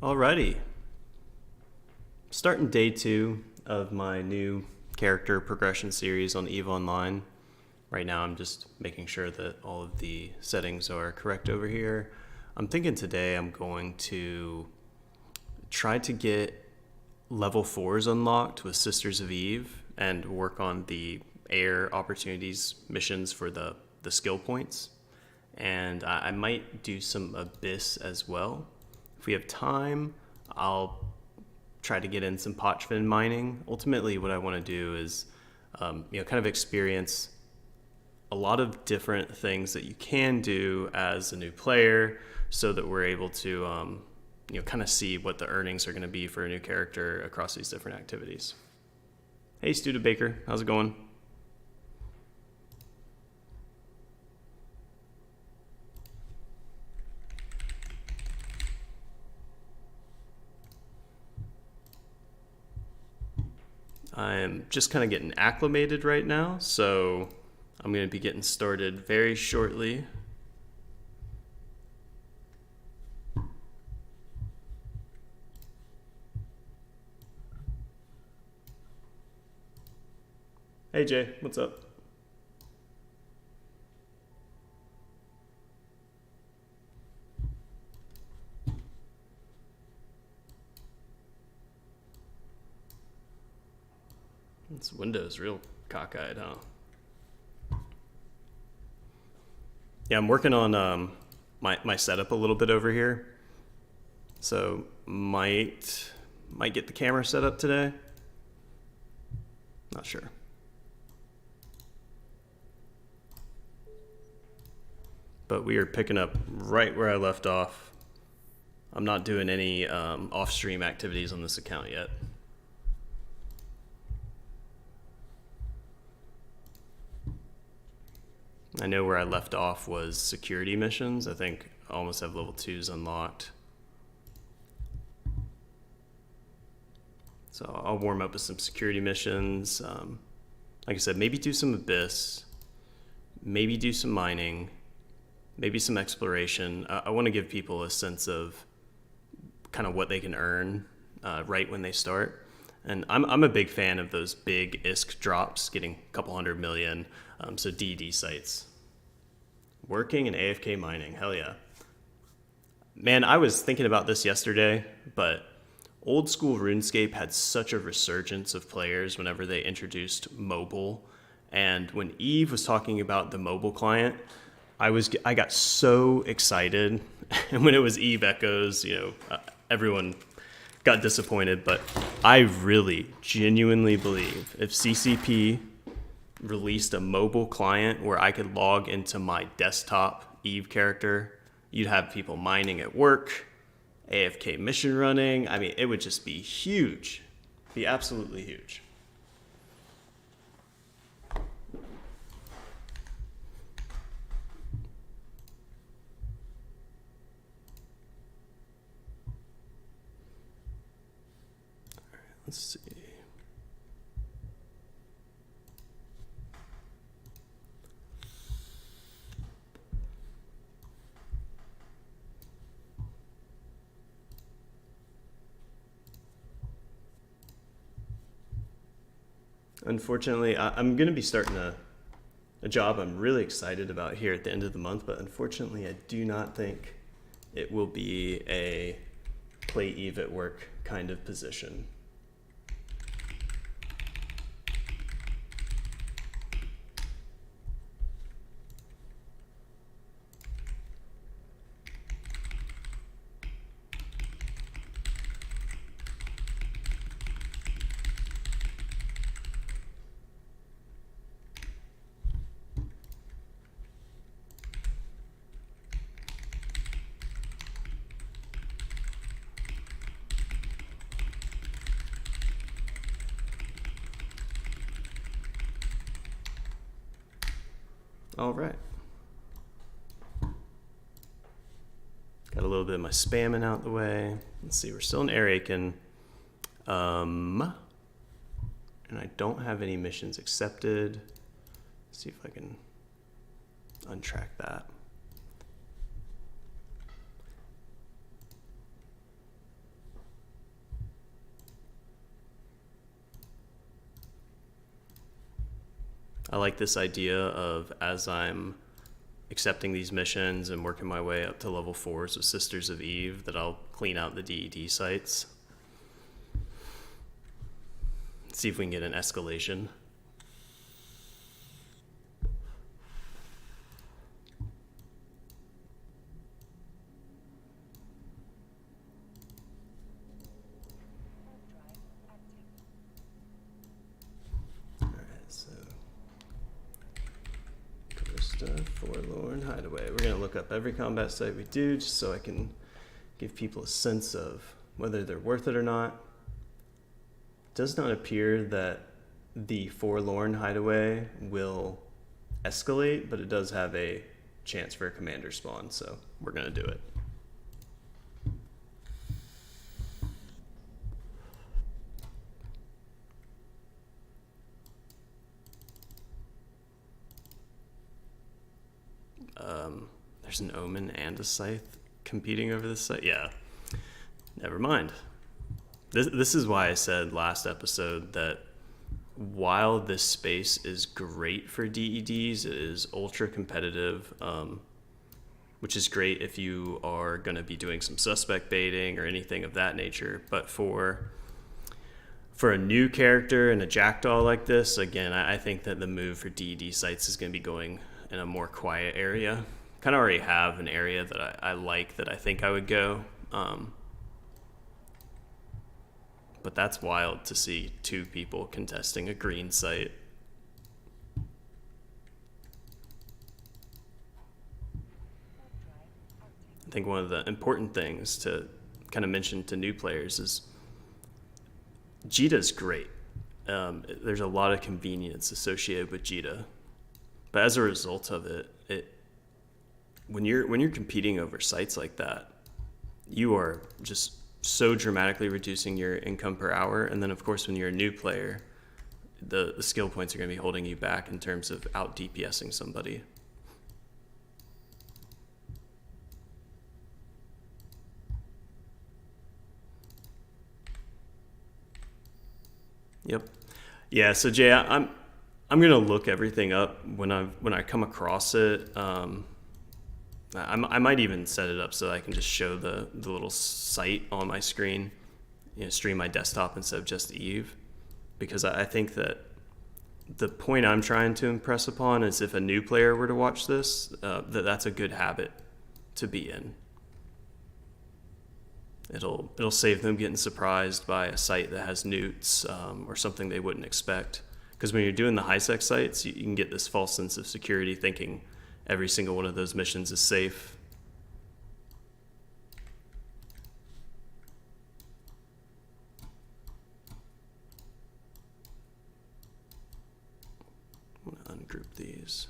Alrighty, starting day 2 of my new character progression series on EVE Online. Right now I'm just making sure that all of the settings are correct over here. I'm thinking today I'm going to try to get level 4s unlocked with Sisters of Eve and work on the air opportunities missions for the skill points. And I might do some Abyss as well. If we have time, I'll try to get in some Pochvin mining. Ultimately, what I want to do is, kind of experience a lot of different things that you can do as a new player, so that we're able to, kind of see what the earnings are going to be for a new character across these different activities. Hey, Studebaker, how's it going? I'm just kind of getting acclimated right now, so I'm going to be getting started very shortly. Hey Jay, what's up? This window's real cockeyed, huh? Yeah, I'm working on my setup a little bit over here, so might get the camera set up today. Not sure. But we are picking up right where I left off. I'm not doing any off-stream activities on this account yet. I know where I left off was security missions. I think I almost have level 2s unlocked. So I'll warm up with some security missions. Like I said, maybe do some Abyss, maybe do some mining, maybe some exploration. I want to give people a sense of kind of what they can earn right when they start. And I'm a big fan of those big ISK drops, getting a couple 100 million, so DD sites. Working and AFK mining, hell yeah. Man, I was thinking about this yesterday, but old school RuneScape had such a resurgence of players whenever they introduced mobile. And when Eve was talking about the mobile client, I got so excited. And when it was Eve Echoes, everyone got disappointed. But I really genuinely believe if CCP released a mobile client where I could log into my desktop Eve character, you'd have people mining at work, AFK mission running. I mean, it would just be huge. Be absolutely huge. Let's see. Unfortunately, I'm going to be starting a job I'm really excited about here at the end of the month, but unfortunately, I do not think it will be a play Eve at work kind of position. All right. Got a little bit of my spamming out the way. Let's see, we're still in Air Aiken. And I don't have any missions accepted. Let's see if I can untrack that. I like this idea of, as I'm accepting these missions and working my way up to level 4s with Sisters of Eve, that I'll clean out the DED sites. See if we can get an escalation. Forlorn Hideaway. We're going to look up every combat site we do just so I can give people a sense of whether they're worth it or not. It does not appear that the Forlorn Hideaway will escalate, but it does have a chance for a commander spawn, so we're going to do it. There's an Omen and a Scythe competing over this site. Yeah, never mind. This is why I said last episode that while this space is great for DEDs, it is ultra competitive, which is great if you are going to be doing some suspect baiting or anything of that nature. But for a new character and a Jackdaw like this, again, I think that the move for DED sites is going to be going in a more quiet area. Kind of already have an area that I like, that I think I would go. But that's wild to see 2 people contesting a green site. I think one of the important things to kind of mention to new players is Jita's great. There's a lot of convenience associated with Jita. But as a result of it, when you're competing over sites like that, you are just so dramatically reducing your income per hour. And then, of course, when you're a new player, the skill points are going to be holding you back in terms of out DPSing somebody. Yep. Yeah. So Jay, I'm gonna look everything up when I come across it. I might even set it up so that I can just show the little site on my screen, stream my desktop instead of just Eve, because I think that the point I'm trying to impress upon is if a new player were to watch this, that's a good habit to be in. It'll save them getting surprised by a site that has newts or something they wouldn't expect. Because when you're doing the high-sec sites, you can get this false sense of security thinking every single one of those missions is safe. I'm going to ungroup these.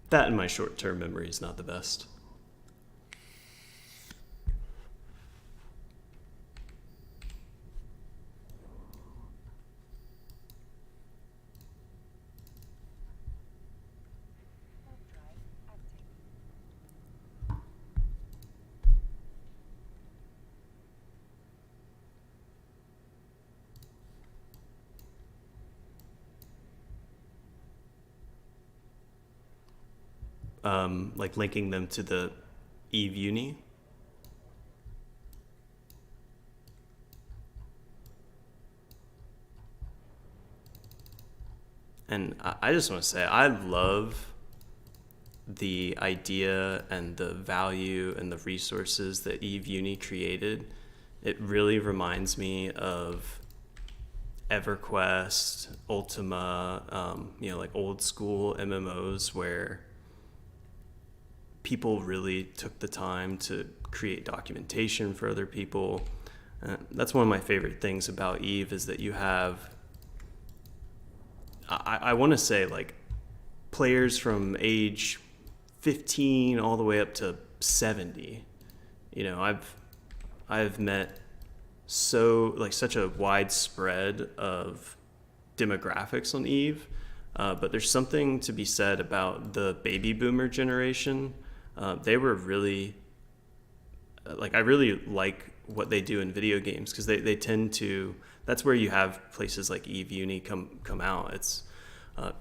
That in my short-term memory is not the best. Like linking them to the Eve Uni. And I just want to say, I love the idea and the value and the resources that Eve Uni created. It really reminds me of EverQuest, Ultima, like old school MMOs where people really took the time to create documentation for other people. That's one of my favorite things about Eve is that you have, I want to say, like, players from age 15 all the way up to 70 You know, I've met such a wide spread of demographics on Eve, but there's something to be said about the baby boomer generation. They were really I really like what they do in video games because they tend to. That's where you have places like Eve Uni come out. It's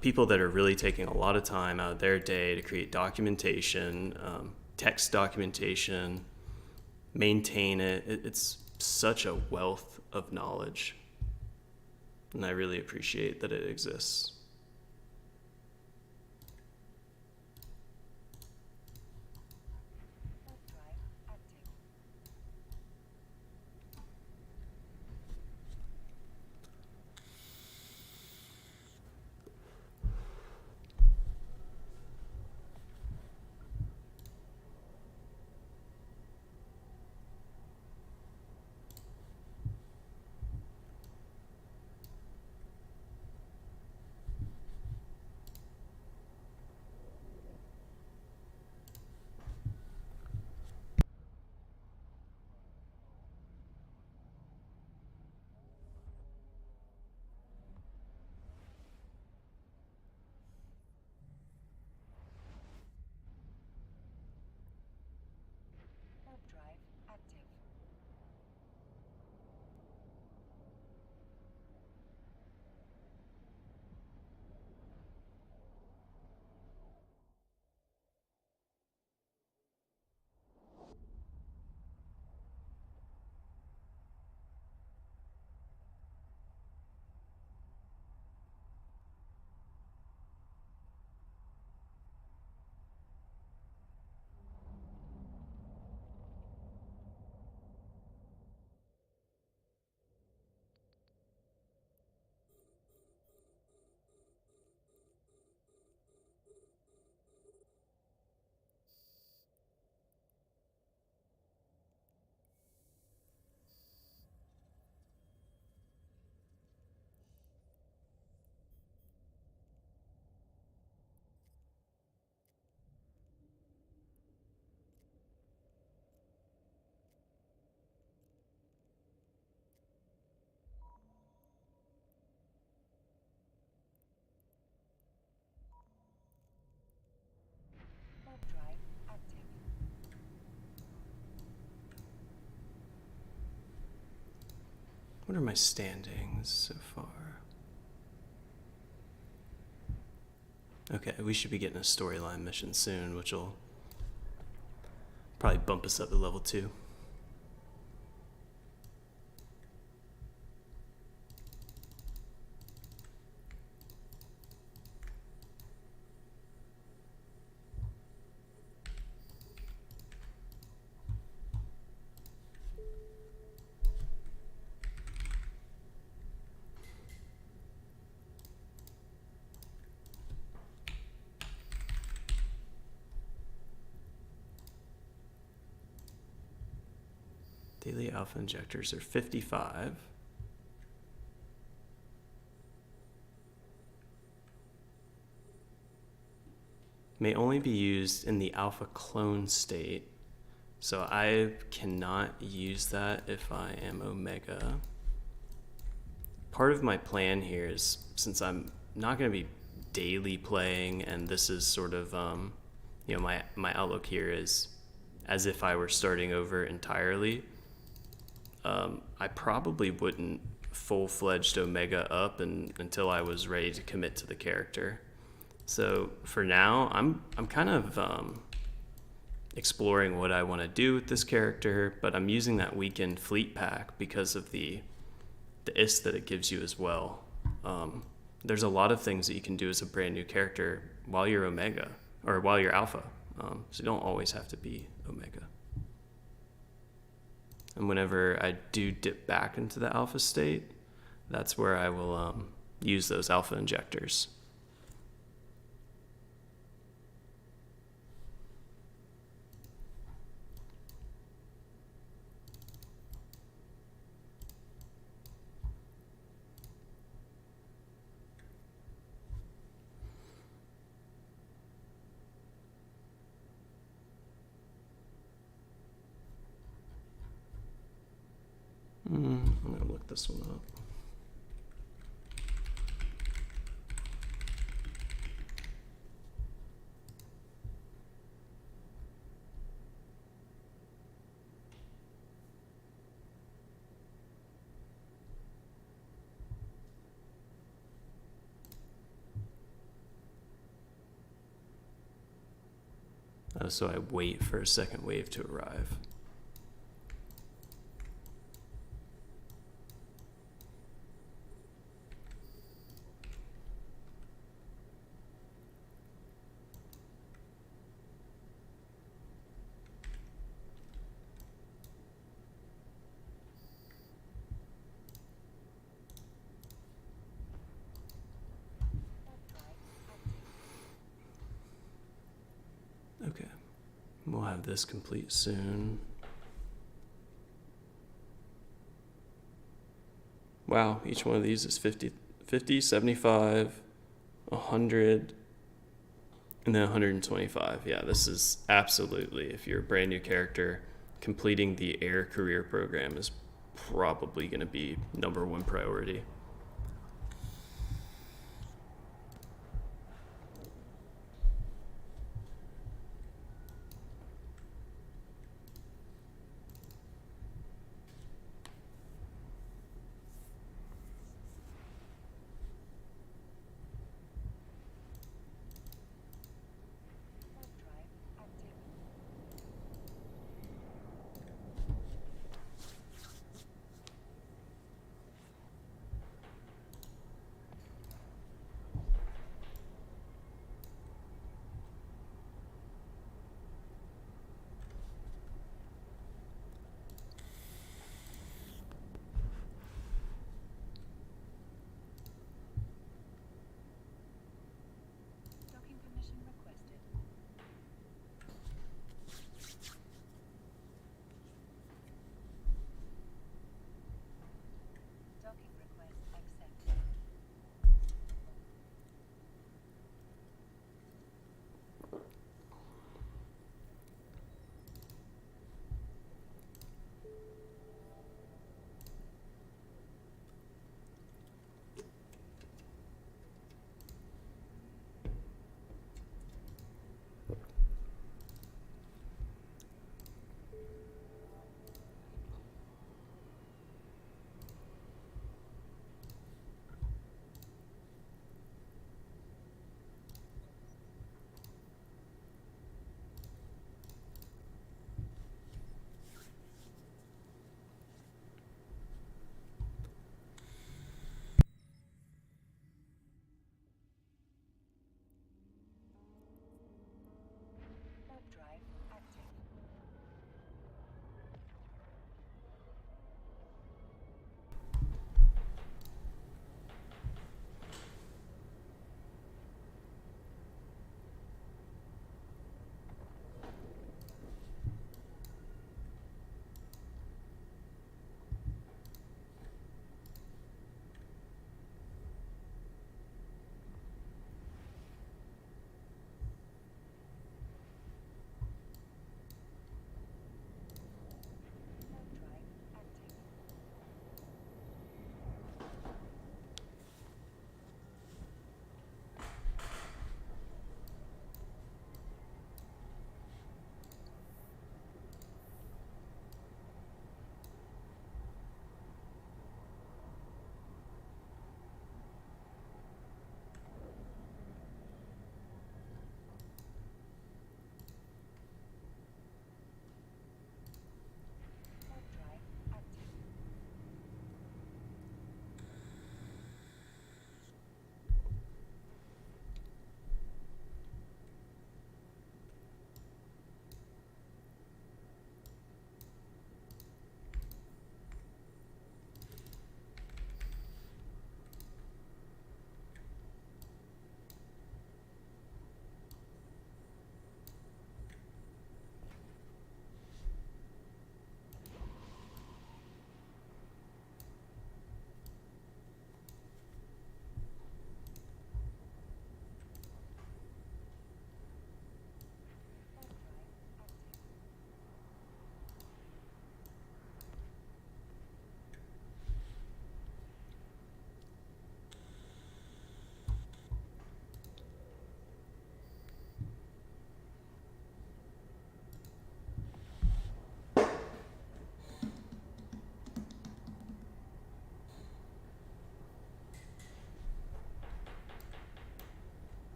people that are really taking a lot of time out of their day to create documentation, text documentation, maintain it. It's such a wealth of knowledge, and I really appreciate that it exists. What are my standings so far? Okay, we should be getting a storyline mission soon, which will probably bump us up to level 2. Daily alpha injectors are 55. May only be used in the alpha clone state. So I cannot use that if I am Omega. Part of my plan here is, since I'm not going to be daily playing, and this is sort of, my outlook here is as if I were starting over entirely. I probably wouldn't full-fledged Omega up until I was ready to commit to the character. So for now, I'm kind of exploring what I want to do with this character, but I'm using that weekend fleet pack because of the ist that it gives you as well. There's a lot of things that you can do as a brand new character while you're Omega, or while you're Alpha. So you don't always have to be Omega. And whenever I do dip back into the alpha state, that's where I will use those alpha injectors. this one up. So I wait for a second wave to arrive. Okay, we'll have this complete soon. Wow, each one of these is 50, 75, 100, and then 125. Yeah, this is absolutely, if you're a brand new character, completing the air career program is probably going to be #1 priority.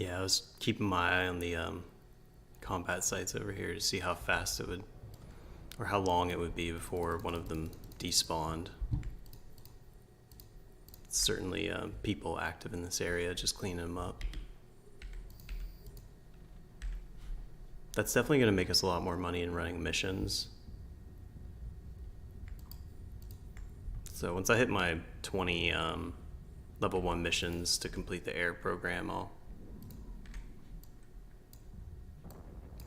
Yeah, I was keeping my eye on the combat sites over here to see how fast it would, or how long it would be before one of them despawned. Certainly people active in this area, just cleaning them up. That's definitely going to make us a lot more money in running missions. So once I hit my 20 level 1 missions to complete the air program, I'll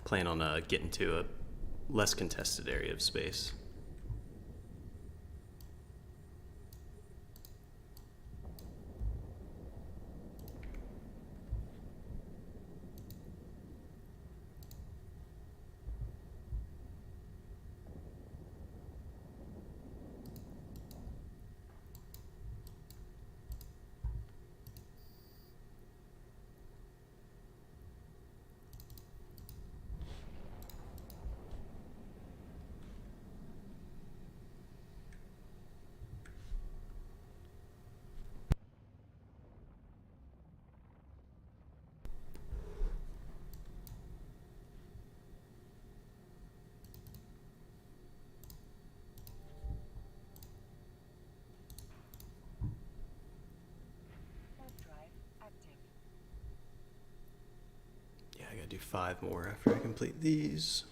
plan on getting to a less contested area of space. Yeah, I gotta do 5 more after I complete these.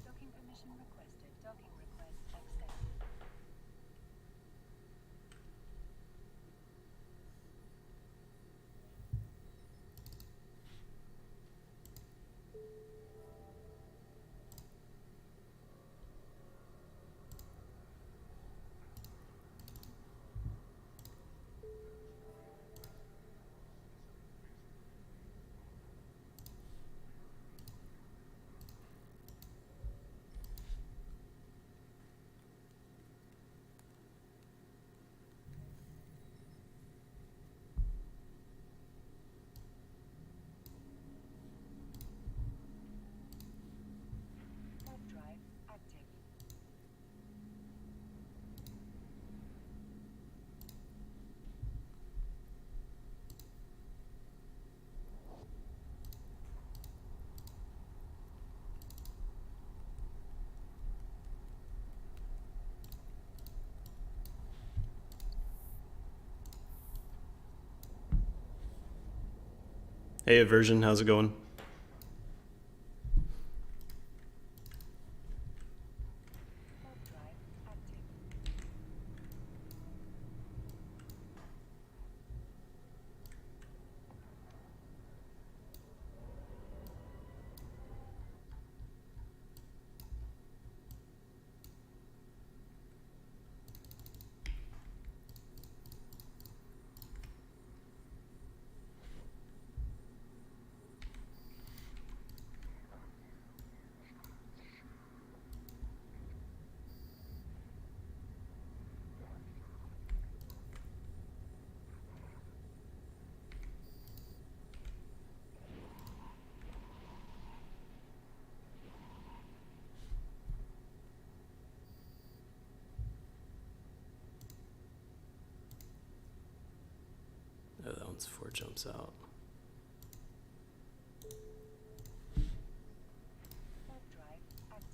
Docking permission requested. Docking request accepted. Warp drive active. Hey, Aversion, how's it going? Warp drive active. Oh, that one's 4 jumps out. Warp drive active.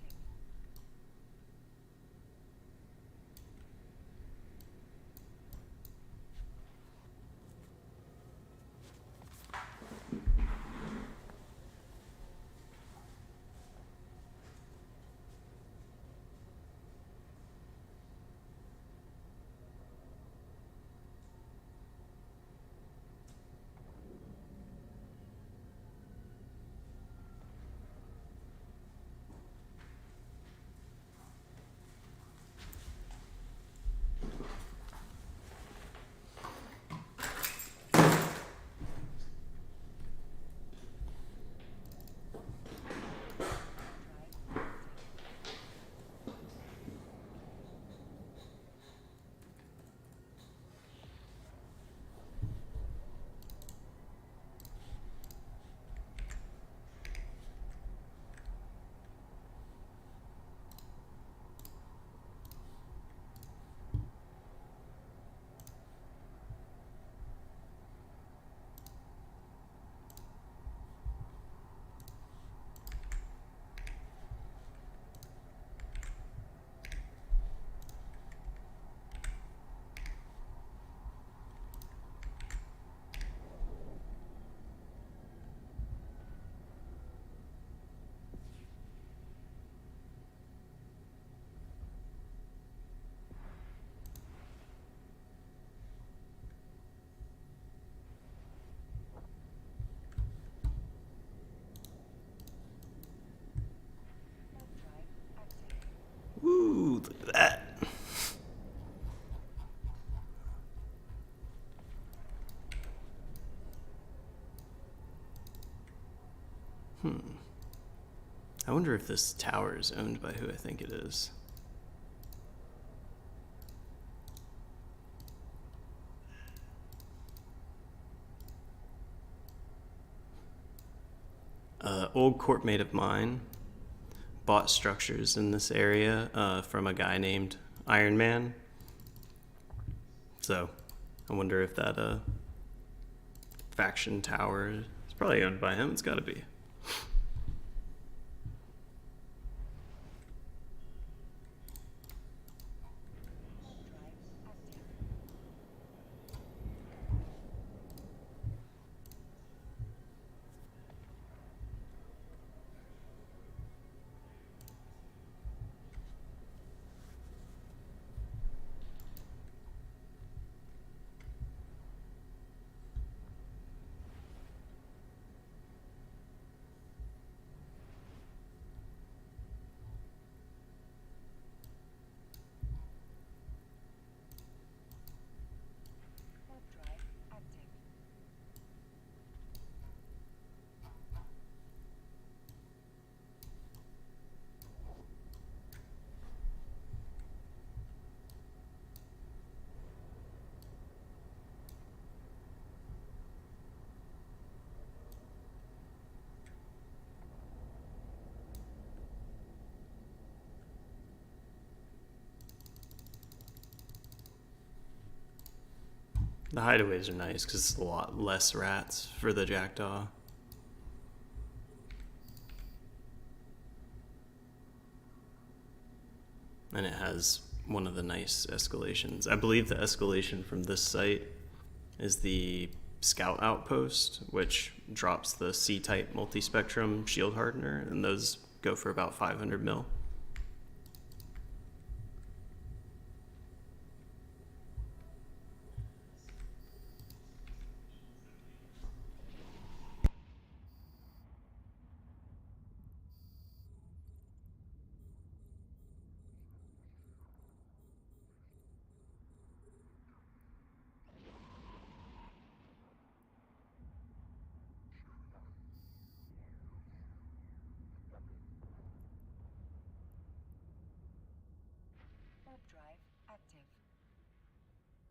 I wonder if this tower is owned by who I think it is. Old courtmate of mine bought structures in this area from a guy named Iron Man. So I wonder if that faction tower is probably owned by him. It's got to be. Warp drive active. The hideaways are nice because it's a lot less rats for the jackdaw. And it has one of the nice escalations. I believe the escalation from this site is the Scout Outpost, which drops the C-type multispectrum shield hardener, and those go for about 500 mil. Warp drive active. Warp drive active.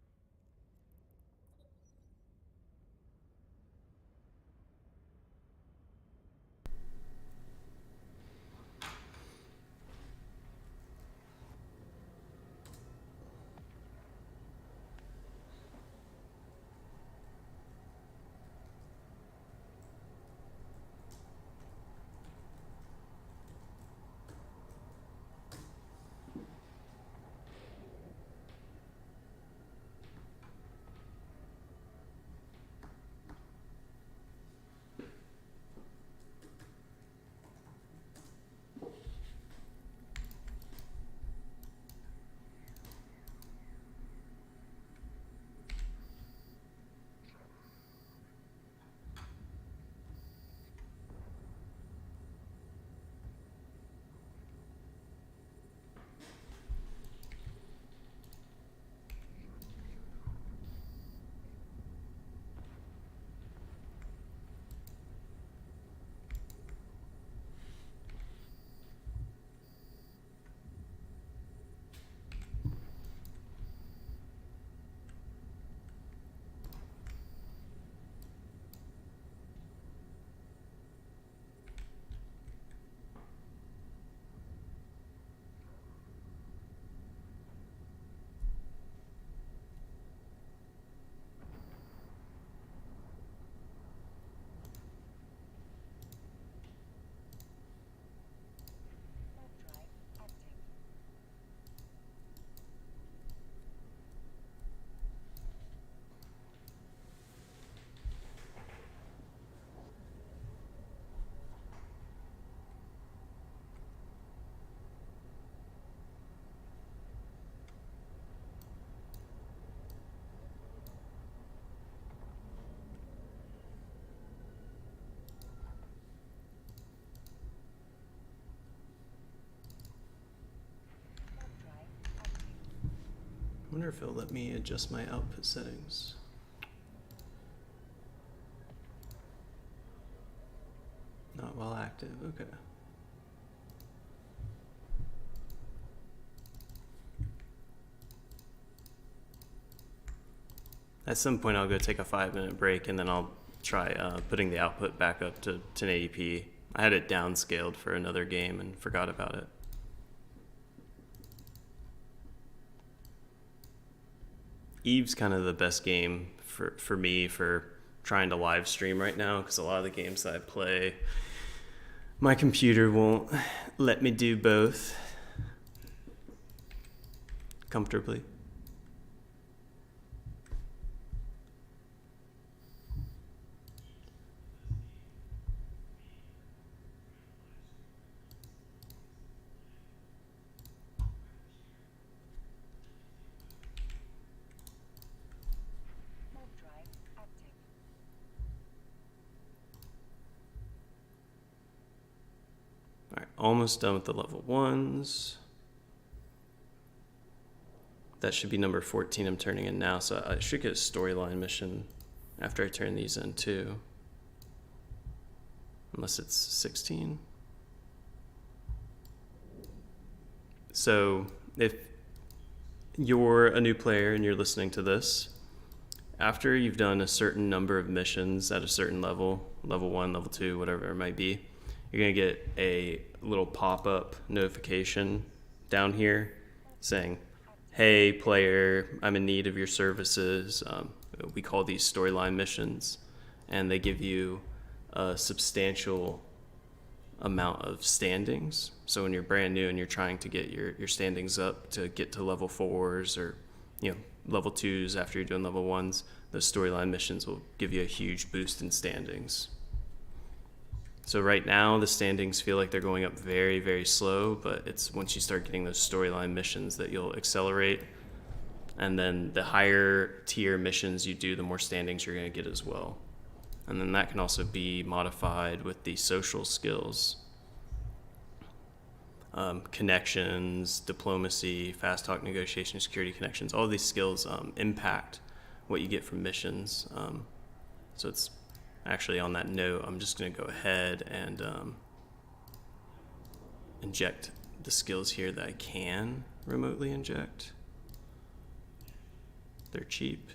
Warp drive active. I wonder if it'll let me adjust my output settings. No, Not while active. Okay. At some point, I'll go take a 5-minute break, and then I'll try putting the output back up to 1080p. I had it downscaled for another game and forgot about it. Eve's kind of the best game for me for trying to live stream right now, because a lot of the games that I play, my computer won't let me do both comfortably. Mob drive active. All right, almost done with the level 1s. That should be number 14 I'm turning in now, so I should get a storyline mission after I turn these in too. Unless it's 16. So if you're a new player and you're listening to this, after you've done a certain number of missions at a certain level, level 1, level 2, whatever it might be, you're going to get a little pop-up notification down here saying, hey player, I'm in need of your services. We call these storyline missions, and they give you a substantial amount of standings. So when you're brand new and you're trying to get your standings up to get to level 4s or level 2s after you're doing level 1s, those storyline missions will give you a huge boost in standings. So right now the standings feel like they're going up very, very slow, but it's once you start getting those storyline missions that you'll accelerate. And then the higher tier missions you do, the more standings you're going to get as well. And then that can also be modified with the social skills. Connections, diplomacy, fast talk, negotiation, security connections, all of these skills impact what you get from missions. So it's actually, on that note, I'm just going to go ahead and inject the skills here that I can remotely inject. They're cheap.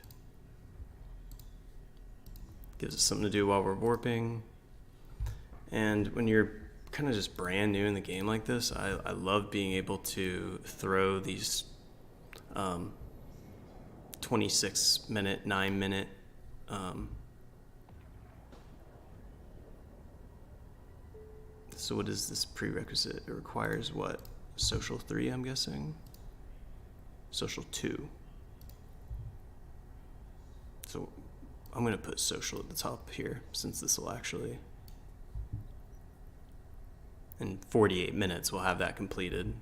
Gives us something to do while we're warping. And when you're kind of just brand new in the game like this, I love being able to throw these 26-minute, 9-minute so what is this prerequisite? It requires what? Social 3, I'm guessing? Social 2. So I'm going to put social at the top here, since this will actually, in 48 minutes, we'll have that completed.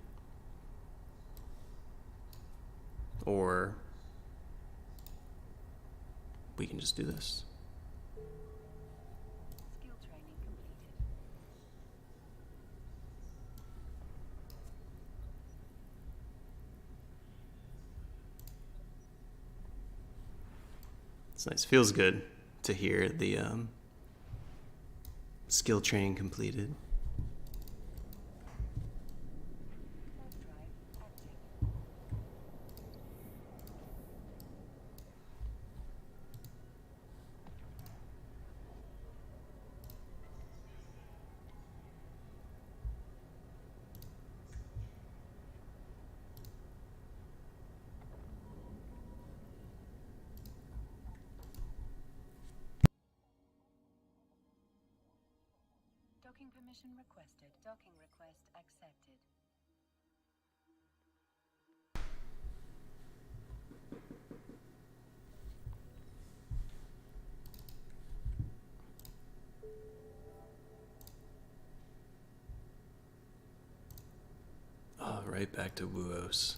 Or we can just do this. Skill training completed. It's nice. Feels good to hear the skill training completed. Mob drive active. Docking permission requested. Docking request accepted. Oh, right back to Wuos.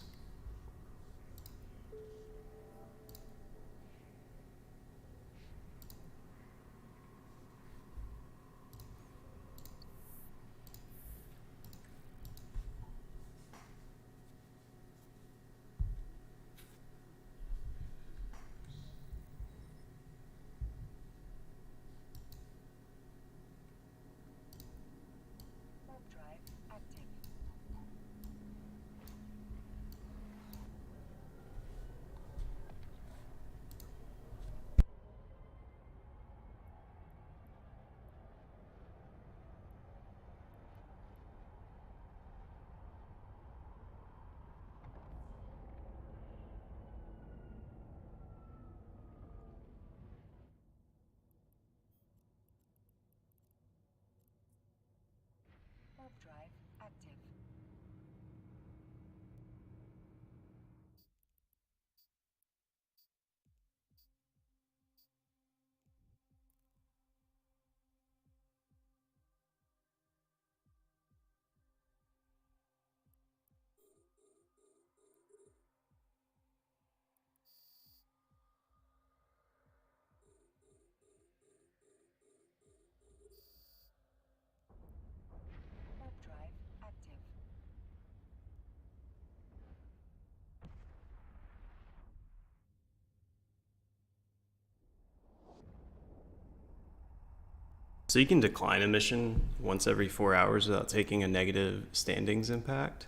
So you can decline a mission once every 4 hours without taking a negative standings impact.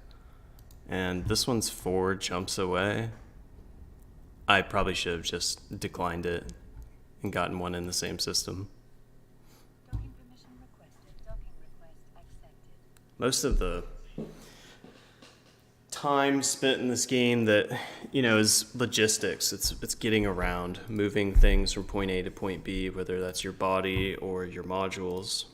And this one's 4 jumps away. I probably should have just declined it and gotten one in the same system. Docking permission requested. Docking request accepted. Most of the time spent in this game that is logistics. It's getting around, moving things from point A to point B, whether that's your body or your modules.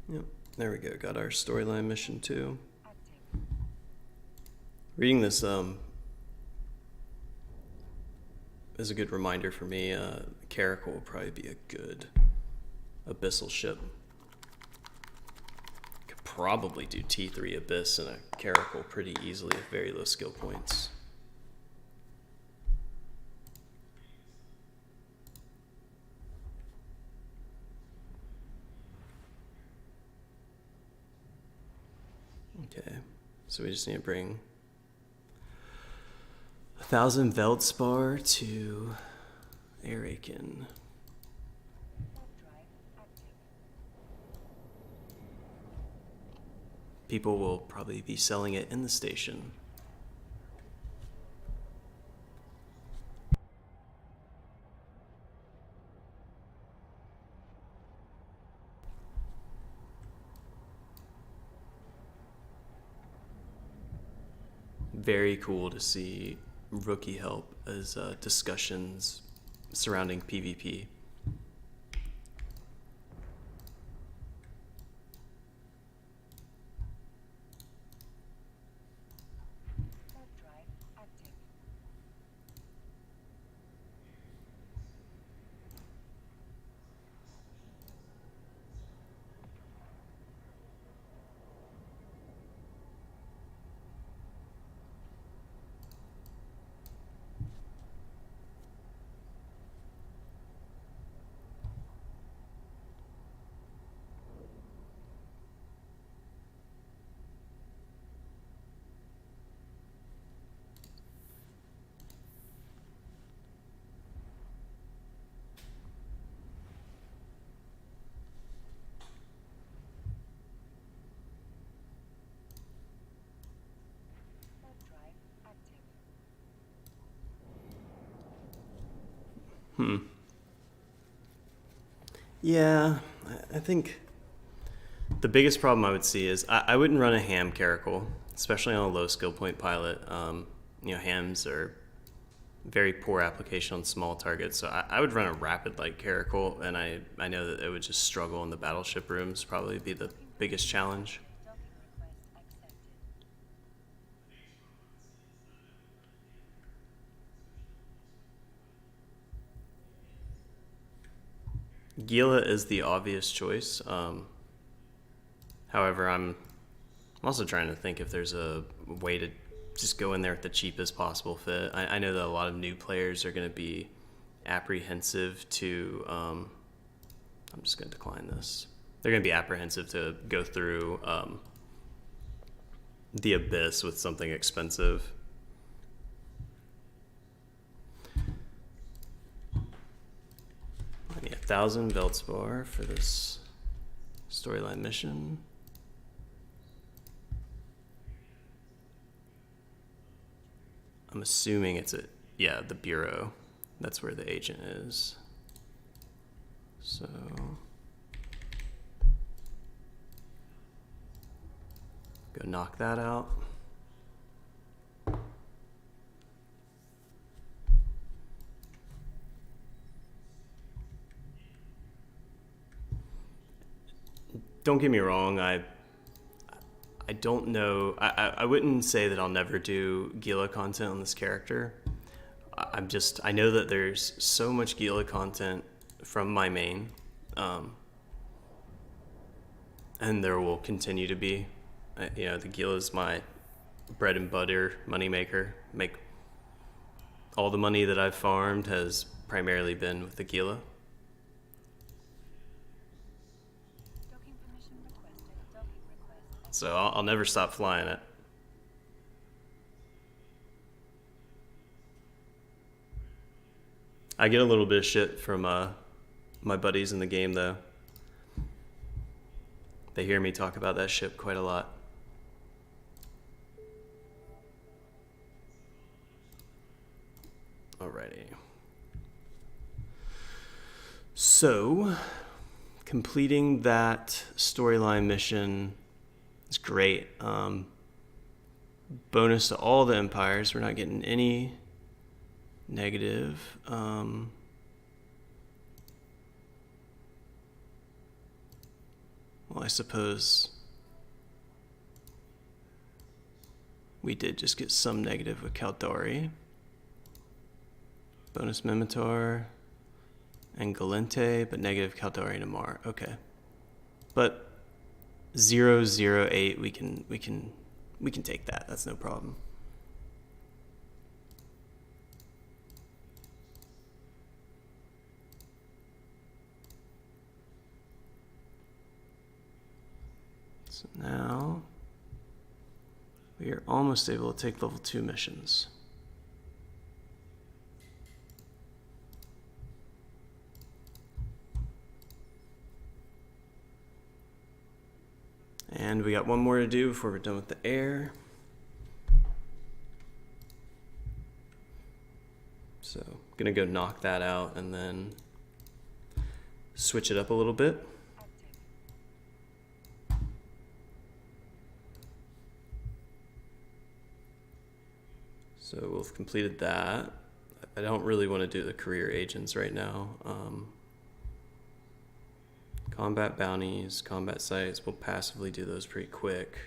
Yep, there we go. Got our storyline mission too. Active. Reading this is a good reminder for me. Caracal will probably be a good abyssal ship. Could probably do T3 Abyss and a Caracal pretty easily with very low skill points. Okay, so we just need to bring 1,000 Veldspar to Araken. Warp drive active. People will probably be selling it in the station. Very cool to see rookie help as discussions surrounding PvP. Warp drive active. Warp drive active. Yeah, I think the biggest problem I would see is I wouldn't run a ham Caracal, especially on a low skill point pilot. Hams are very poor application on small targets, so I would run a rapid light Caracal, and I know that it would just struggle in the battleship rooms, probably be the biggest challenge. Docking request accepted. Gila is the obvious choice. However, I'm also trying to think if there's a way to just go in there with the cheapest possible fit. I know that a lot of new players are going to be apprehensive to. I'm just going to decline this. They're going to be apprehensive to go through the abyss with something expensive. I need 1,000 Veldspar for this storyline mission. I'm assuming it's the bureau. That's where the agent is. So go knock that out. Don't get me wrong, I don't know. I wouldn't say that I'll never do Gila content on this character. I know that there's so much Gila content from my main, and there will continue to be. The Gila is my bread and butter moneymaker. Make all the money that I've farmed has primarily been with Aquila. Docking permission requested. Docking request. So I'll never stop flying it. I get a little bit of shit from my buddies in the game, though. They hear me talk about that ship quite a lot. Alrighty. So, completing that storyline mission is great. Bonus to all the empires. We're not getting any negative. Well, I suppose we did just get some negative with Caldari. Bonus Mimitar and Galente, but negative Caldari and Amar. Okay. But 008, we can take that. That's no problem. So now we are almost able to take level 2 missions. And we got one more to do before we're done with the air. So I'm gonna go knock that out and then switch it up a little bit. So we've completed that. I don't really want to do the career agents right now. Combat bounties, combat sites, we'll passively do those pretty quick.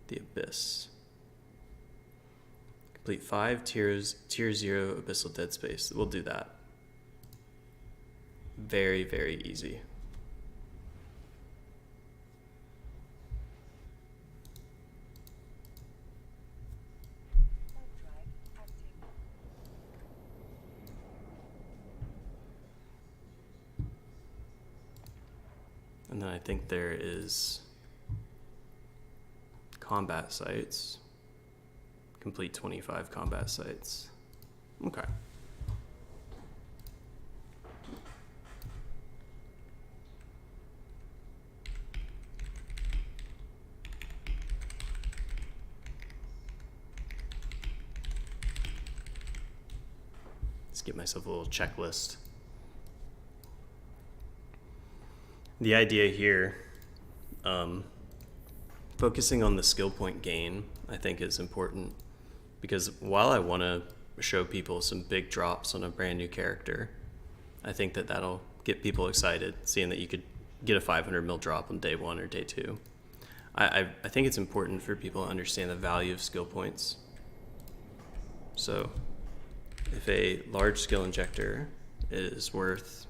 The Abyss. Complete 5 tiers, tier 0 Abyssal Dead Space. We'll do that. Very, very easy. And then I think there is combat sites. Complete 25 combat sites. Okay. Let's give myself a little checklist. The idea here, focusing on the skill point gain, I think is important, because while I want to show people some big drops on a brand new character, I think that that'll get people excited, seeing that you could get a 500 mil drop on day 1 or day 2. I think it's important for people to understand the value of skill points. So if a large skill injector is worth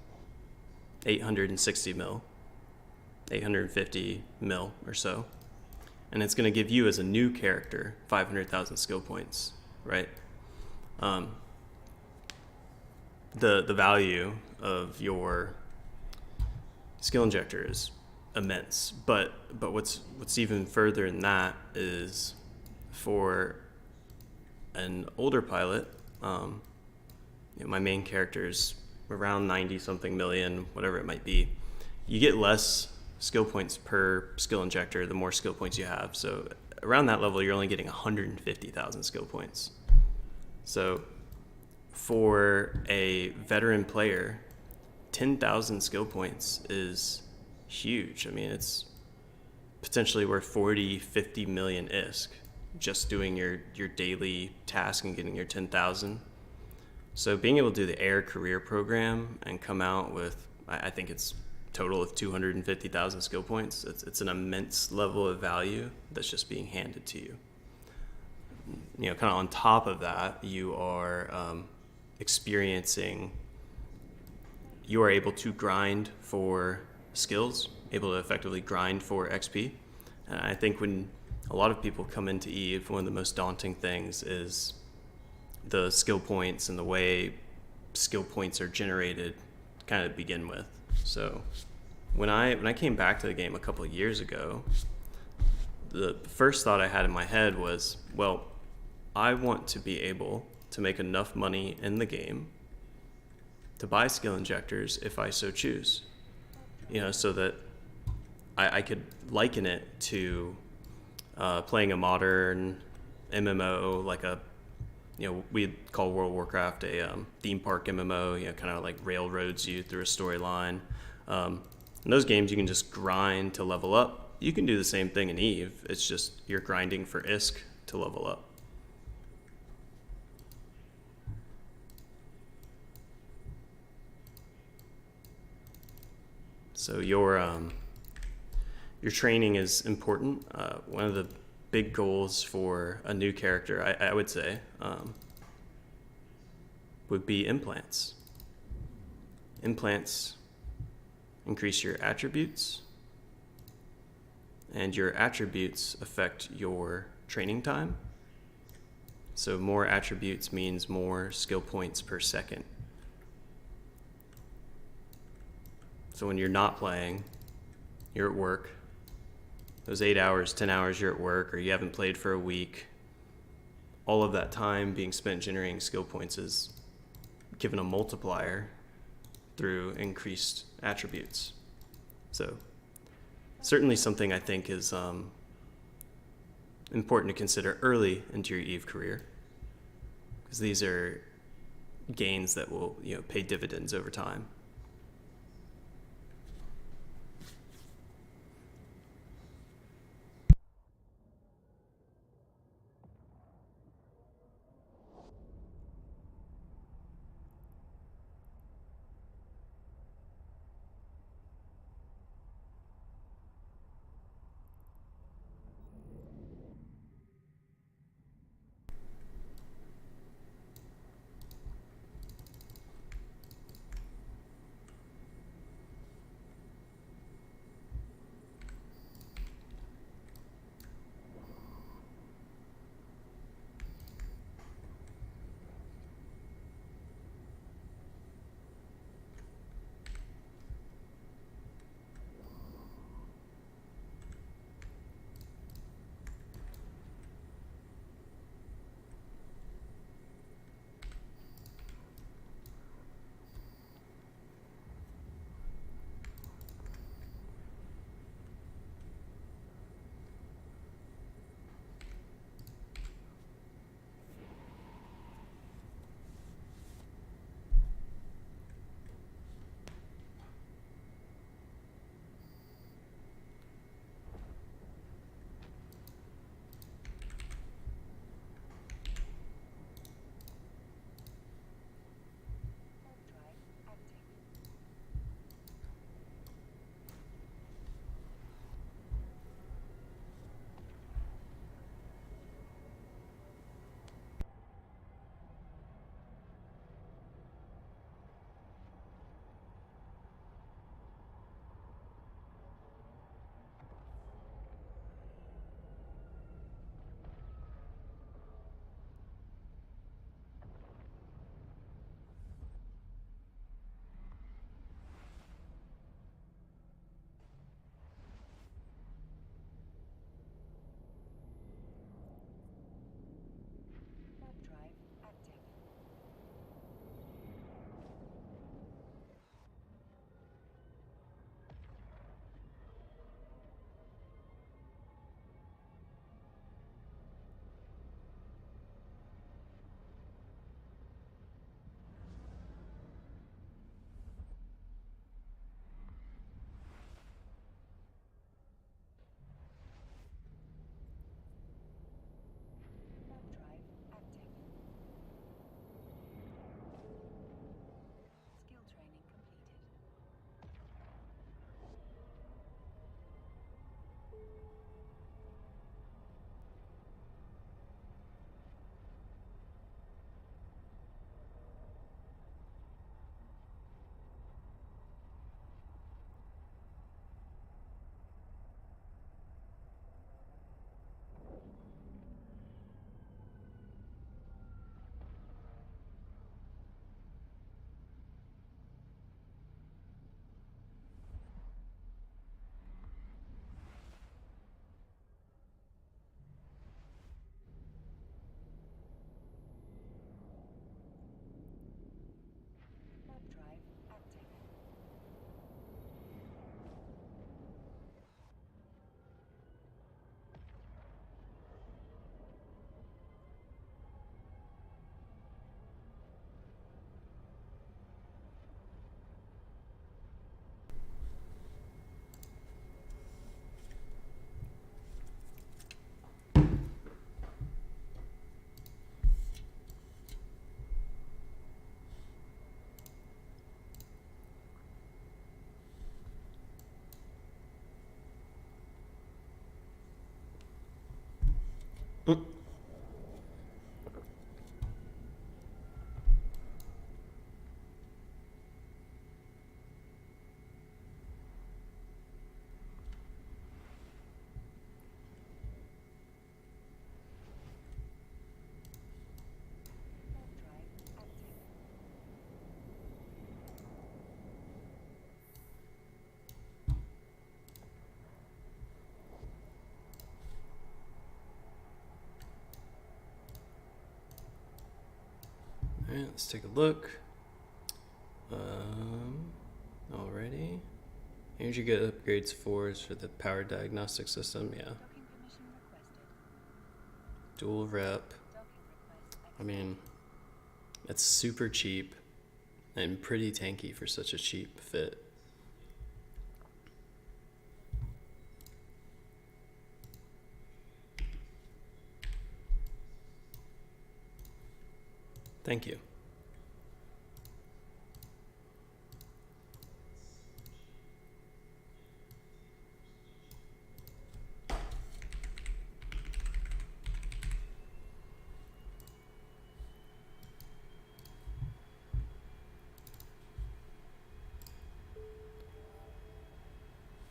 860 mil, 850 mil or so, and it's going to give you as a new character 500,000 skill points, right? The value of your skill injector is immense, but what's even further than that is for an older pilot. My main character is around 90 something million, whatever it might be. You get less skill points per skill injector the more skill points you have. So around that level, you're only getting 150,000 skill points. So for a veteran player, 10,000 skill points is huge. I mean, it's potentially worth 40, 50 million ISK just doing your daily task and getting your 10,000. So being able to do the air career program and come out with, I think it's total of 250,000 skill points. It's an immense level of value that's just being handed to you. Kind of on top of that, you are you are able to grind for skills, able to effectively grind for XP. And I think when a lot of people come into Eve, one of the most daunting things is the skill points and the way skill points are generated kind of to begin with. So when I came back to the game a couple of years ago, the first thought I had in my head was, well, I want to be able to make enough money in the game to buy skill injectors if I so choose, so that I could liken it to playing a modern MMO, like we'd call World of Warcraft a theme park MMO, kind of like railroads you through a storyline. In those games, you can just grind to level up. You can do the same thing in Eve. It's just you're grinding for ISK to level up. So your training is important. One of the big goals for a new character, I would say, would be implants. Implants increase your attributes, and your attributes affect your training time. So more attributes means more skill points per second. So when you're not playing, you're at work, those 8 hours, 10 hours you're at work, or you haven't played for a week, all of that time being spent generating skill points is given a multiplier through increased attributes. So certainly something I think is important to consider early into your Eve career, because these are gains that will pay dividends over time. Alright, let's take a look. Alrighty. Energy get upgrades 4s for the power diagnostic system, yeah. Docking permission requested. Dual rep. Docking request I mean, it's super cheap and pretty tanky for such a cheap fit. Thank you.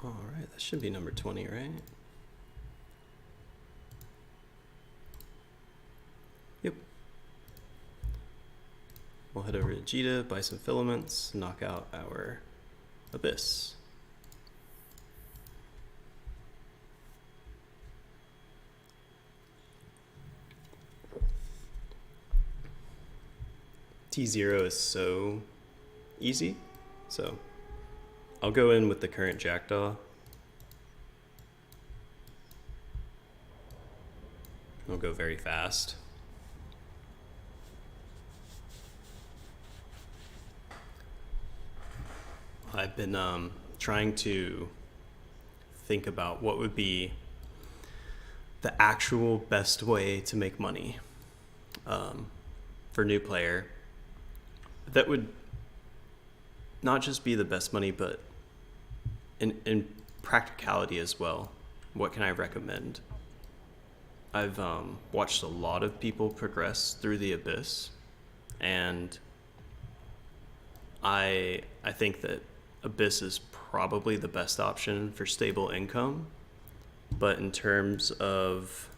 All right, that should be number 20, right? Yep. We'll head over to Jita, buy some filaments, knock out our Abyss. T0 is so easy, so I'll go in with the current Jackdaw. I'll go very fast. I've been trying to think about what would be the actual best way to make money for new player that would not just be the best money, but in practicality as well. What can I recommend? I've watched a lot of people progress through the Abyss, and I think that Abyss is probably the best option for stable income, but in terms of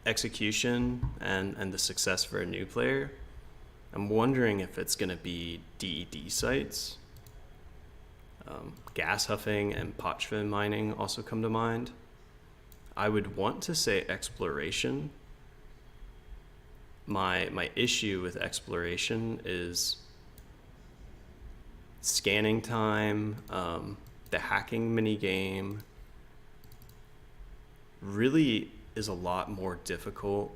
execution and the success for a new player, I'm wondering if it's going to be DED sites. Gas huffing and Pochvin mining also come to mind. I would want to say exploration. My issue with exploration is scanning time, the hacking minigame really is a lot more difficult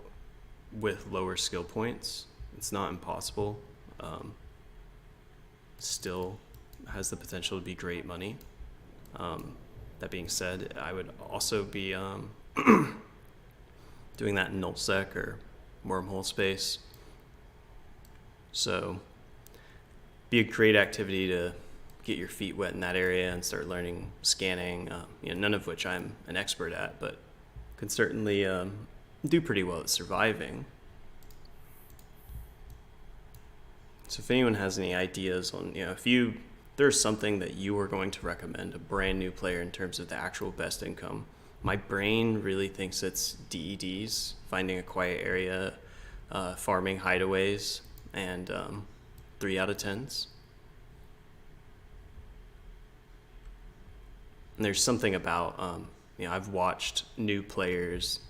with lower skill points. It's not impossible. Still has the potential to be great money. That being said, I would also be doing that in nullsec or wormhole space. So be a great activity to get your feet wet in that area and start learning scanning, none of which I'm an expert at, but can certainly do pretty well at surviving. So if anyone has any ideas on, if there's something that you are going to recommend a brand new player in terms of the actual best income, my brain really thinks it's DEDs, finding a quiet area, farming hideaways, and 3 out of 10s. And there's something about, I've watched new players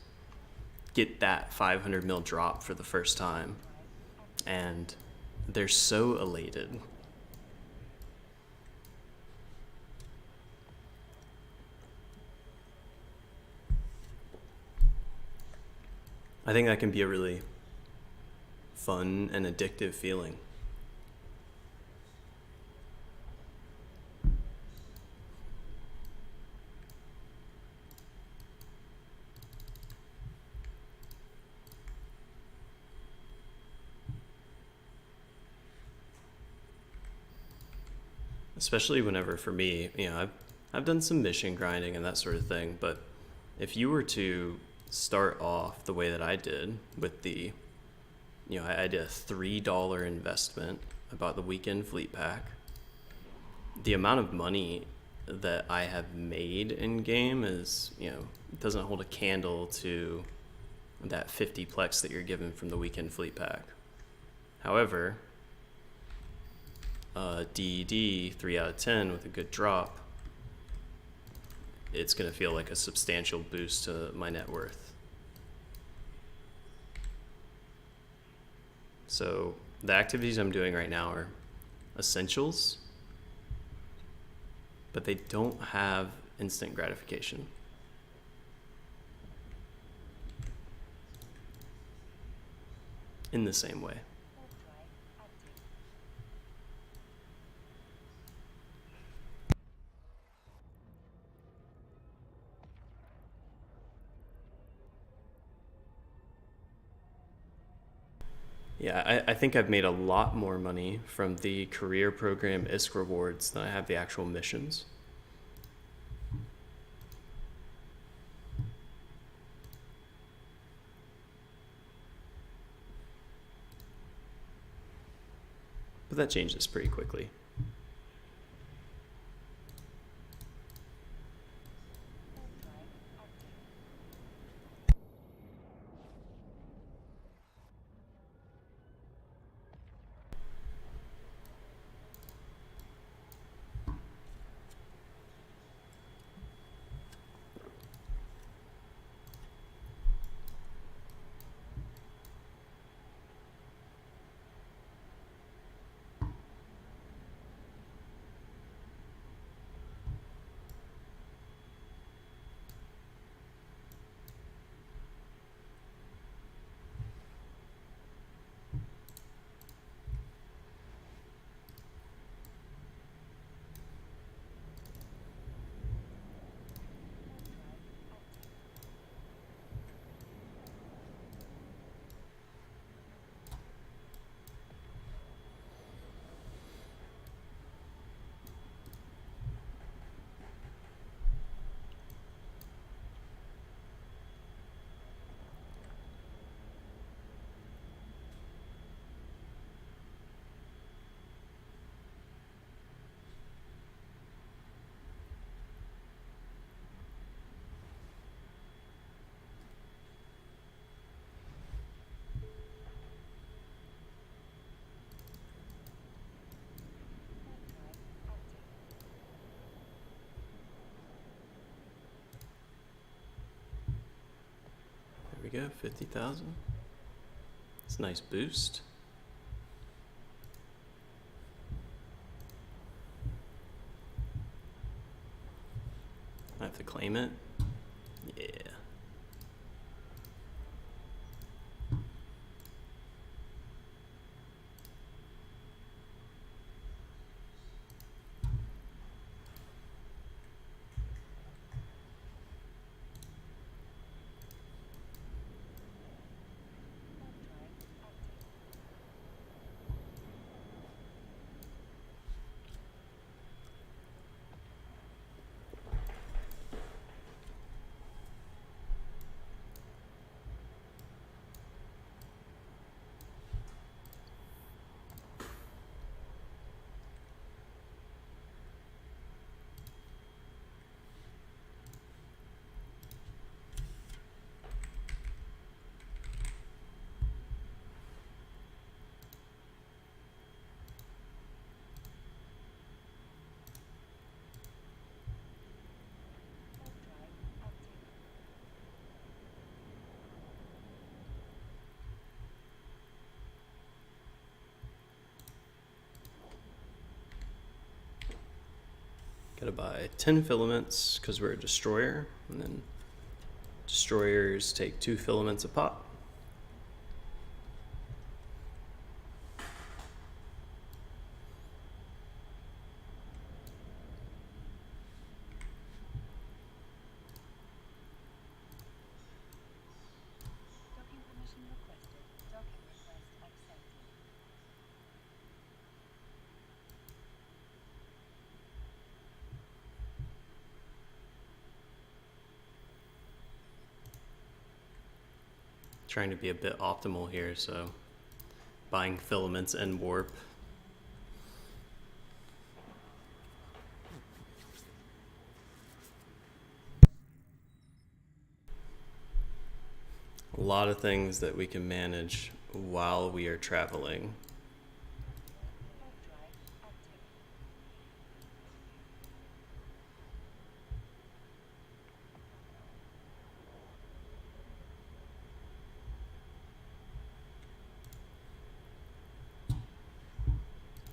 get that 500 mil drop for the first time, and they're so elated. I think that can be a really fun and addictive feeling. Especially whenever, for me, I've done some mission grinding and that sort of thing, but if you were to start off the way that I did with the, I did a $3 investment, I bought the weekend fleet pack. The amount of money that I have made in game is, it doesn't hold a candle to that 50 plex that you're given from the weekend fleet pack. However, DED 3 out of 10 with a good drop, it's going to feel like a substantial boost to my net worth. So the activities I'm doing right now are essentials, but they don't have instant gratification. In the same way. Warp drive active. Yeah, I think I've made a lot more money from the career program ISK rewards than I have the actual missions. But that changes pretty quickly. Warp drive active. Warp drive active. Warp drive active. There we go, 50,000. It's a nice boost. I have to claim it. Yeah. Warp drive active. Warp drive active. Gotta buy 10 filaments because we're a destroyer, and then destroyers take 2 filaments a pop. Docking permission requested. Docking request accepted. Trying to be a bit optimal here, so buying filaments and warp. A lot of things that we can manage while we are traveling. Warp drive active.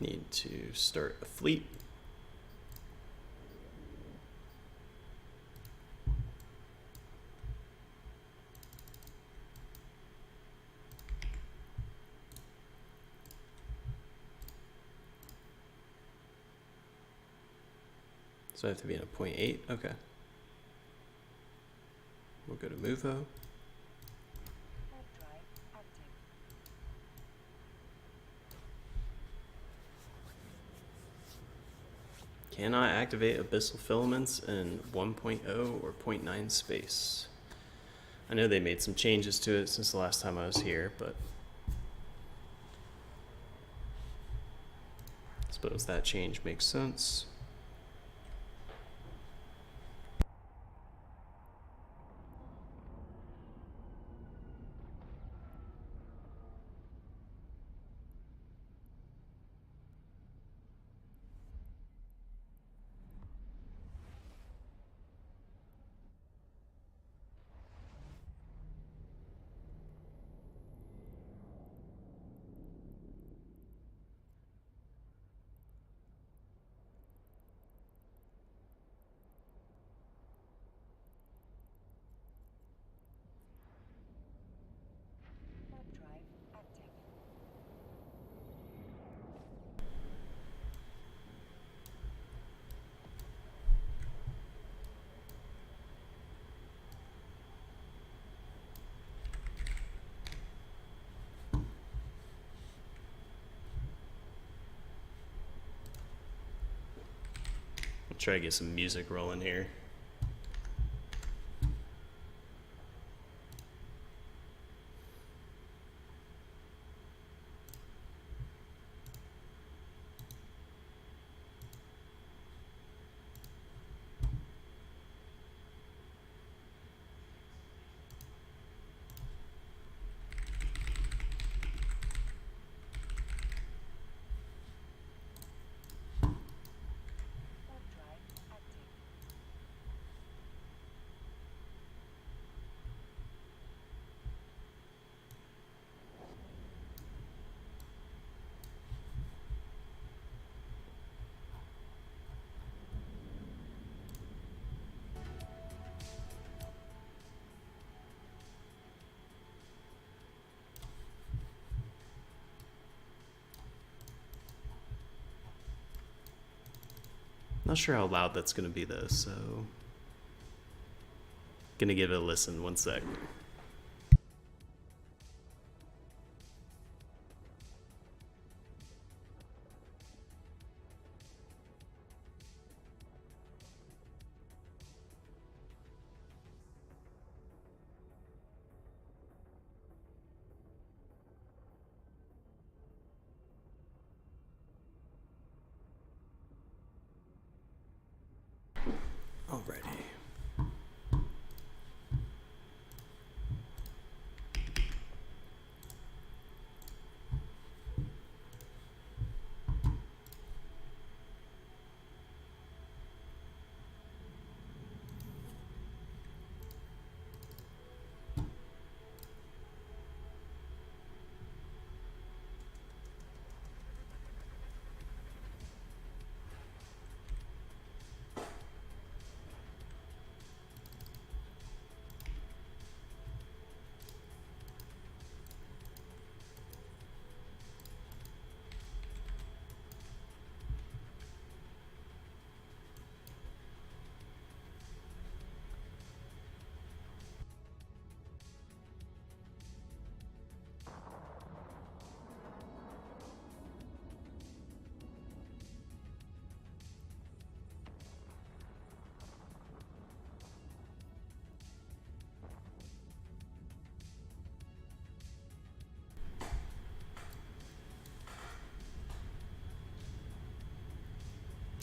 Need to start a fleet. So I have to be in a 0.8, okay. We'll go to Movo. Warp drive active. Can I activate abyssal filaments in 1.0 or 0.9 space? I know they made some changes to it since the last time I was here, but I suppose that change makes sense. Warp drive active. I'll try to get some music rolling here. Warp drive active. Not sure how loud that's gonna be though, so gonna give it a listen. 1 sec. Alrighty.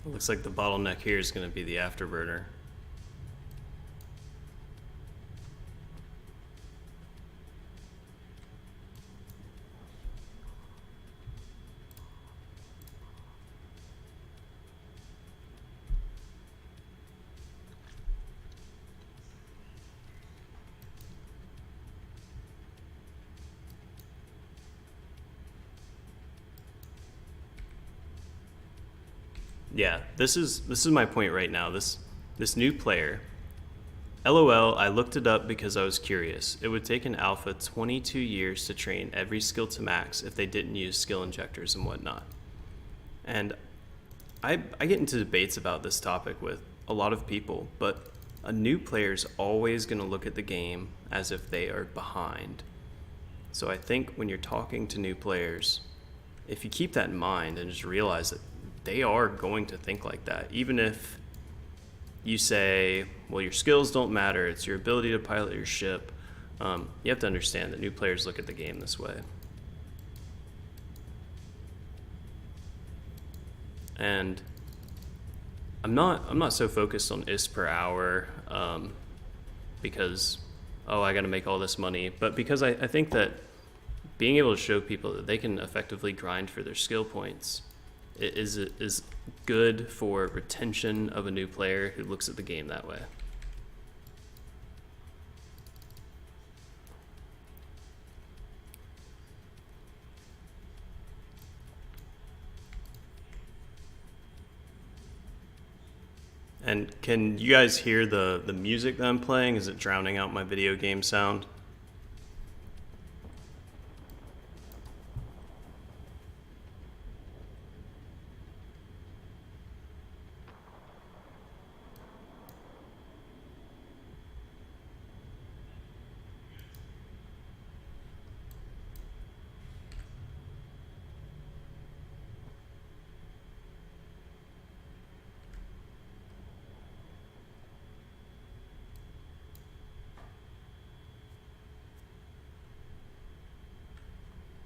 It looks like the bottleneck here is going to be the afterburner. Yeah, this is my point right now. This new player. LOL, I looked it up because I was curious. It would take an alpha 22 years to train every skill to max if they didn't use skill injectors and whatnot. And I get into debates about this topic with a lot of people, but a new player is always going to look at the game as if they are behind. So I think when you're talking to new players, if you keep that in mind and just realize that they are going to think like that, even if you say, well, your skills don't matter, it's your ability to pilot your ship, you have to understand that new players look at the game this way. And I'm not so focused on IS per hour because, oh, I got to make all this money, but because I think that being able to show people that they can effectively grind for their skill points is good for retention of a new player who looks at the game that way. And can you guys hear the music that I'm playing? Is it drowning out my video game sound?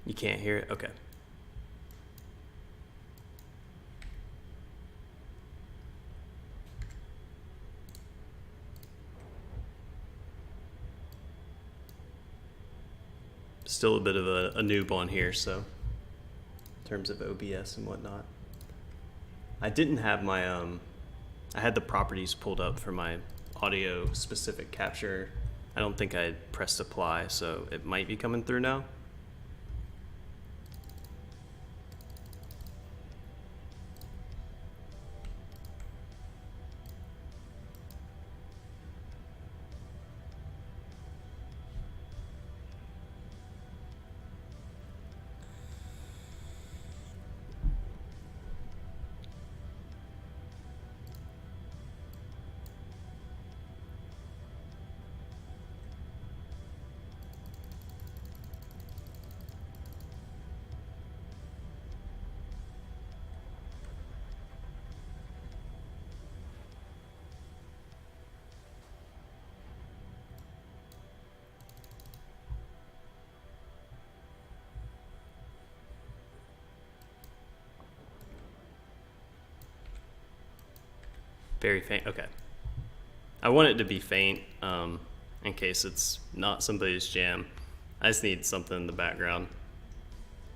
You can't hear it? Okay. Still a bit of a noob on here, so in terms of OBS and whatnot. I didn't have my I had the properties pulled up for my audio specific capture. I don't think I had pressed apply, so it might be coming through now. Very faint. Okay. I want it to be faint in case it's not somebody's jam. I just need something in the background.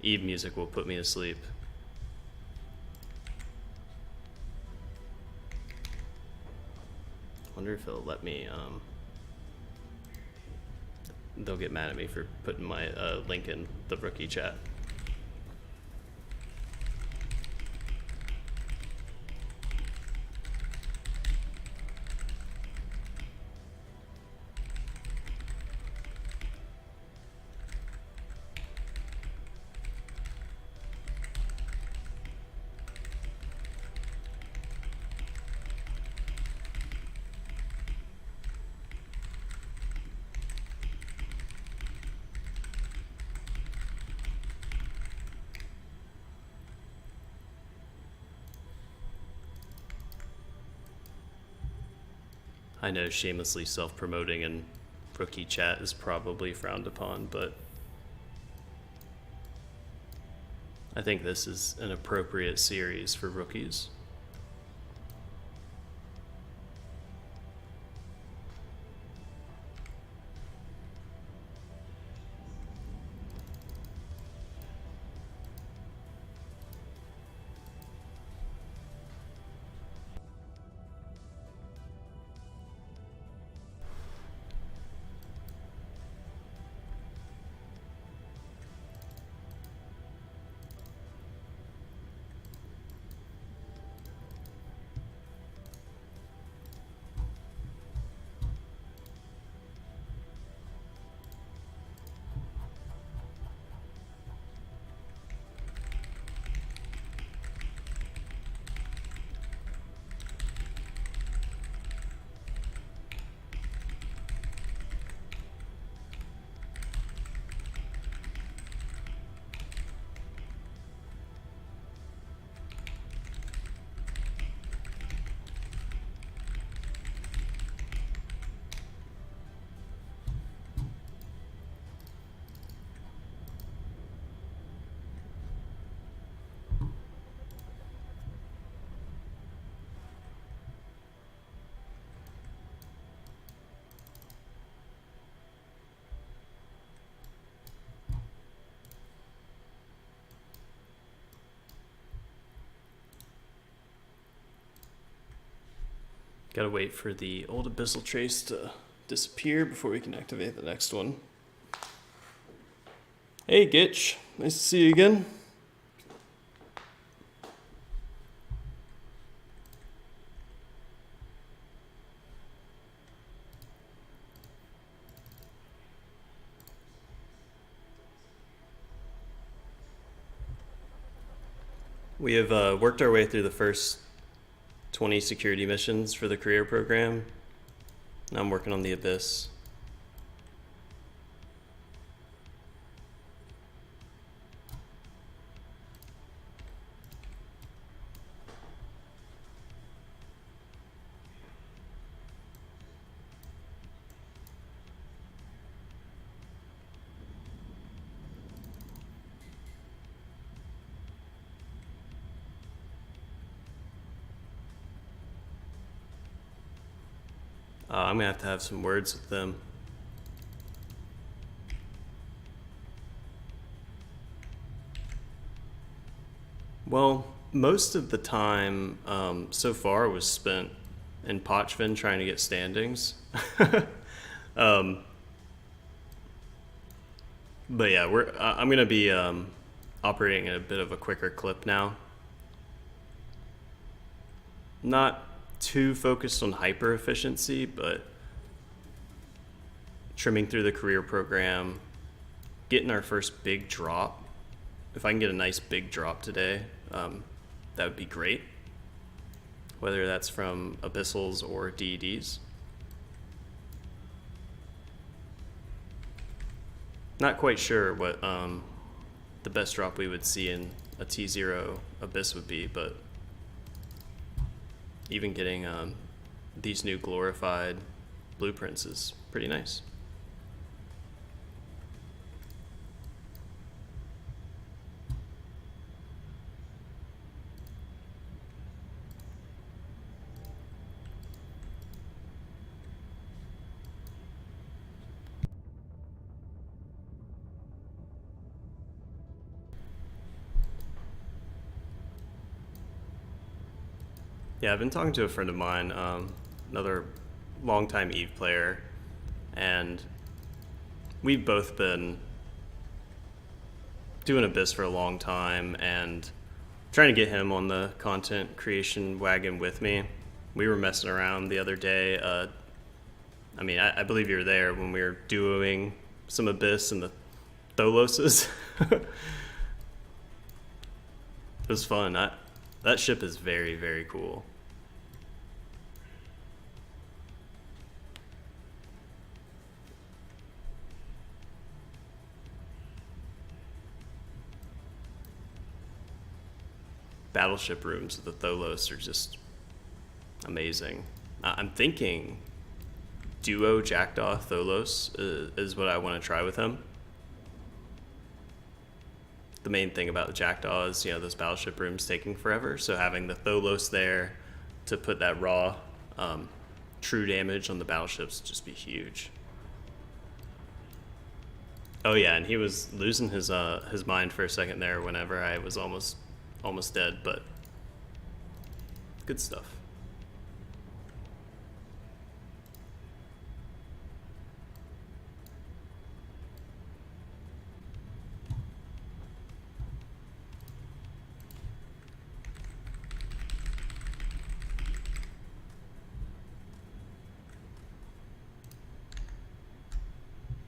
Eve music will put me to sleep. Wonder if it'll let me. They'll get mad at me for putting my link in the rookie chat. I know shamelessly self-promoting in rookie chat is probably frowned upon, but I think this is an appropriate series for rookies. Gotta wait for the old abyssal trace to disappear before we can activate the next one. Hey Gitch, nice to see you again. We have worked our way through the first 20 security missions for the career program. Now I'm working on the Abyss. I'm gonna have to have some words with them. Well, most of the time so far was spent in Pochven trying to get standings. But yeah, I'm gonna be operating at a bit of a quicker clip now. Not too focused on hyper efficiency, but trimming through the career program, getting our first big drop. If I can get a nice big drop today, that would be great. Whether that's from abyssals or DEDs. Not quite sure what the best drop we would see in a T0 abyss would be, but even getting these new glorified blueprints is pretty nice. Yeah, I've been talking to a friend of mine, another longtime EVE player, and we've both been doing Abyss for a long time and trying to get him on the content creation wagon with me. We were messing around the other day. I believe you were there when we were duoing some Abyss and the Tholoses. It was fun. That ship is very, very cool. Battleship rooms of the Tholos are just amazing. I'm thinking duo Jackdaw Tholos is what I want to try with him. The main thing about the Jackdaw is, those battleship rooms taking forever, so having the Tholos there to put that raw true damage on the battleships would just be huge. Oh yeah, and he was losing his mind for a second there whenever I was almost dead, but good stuff.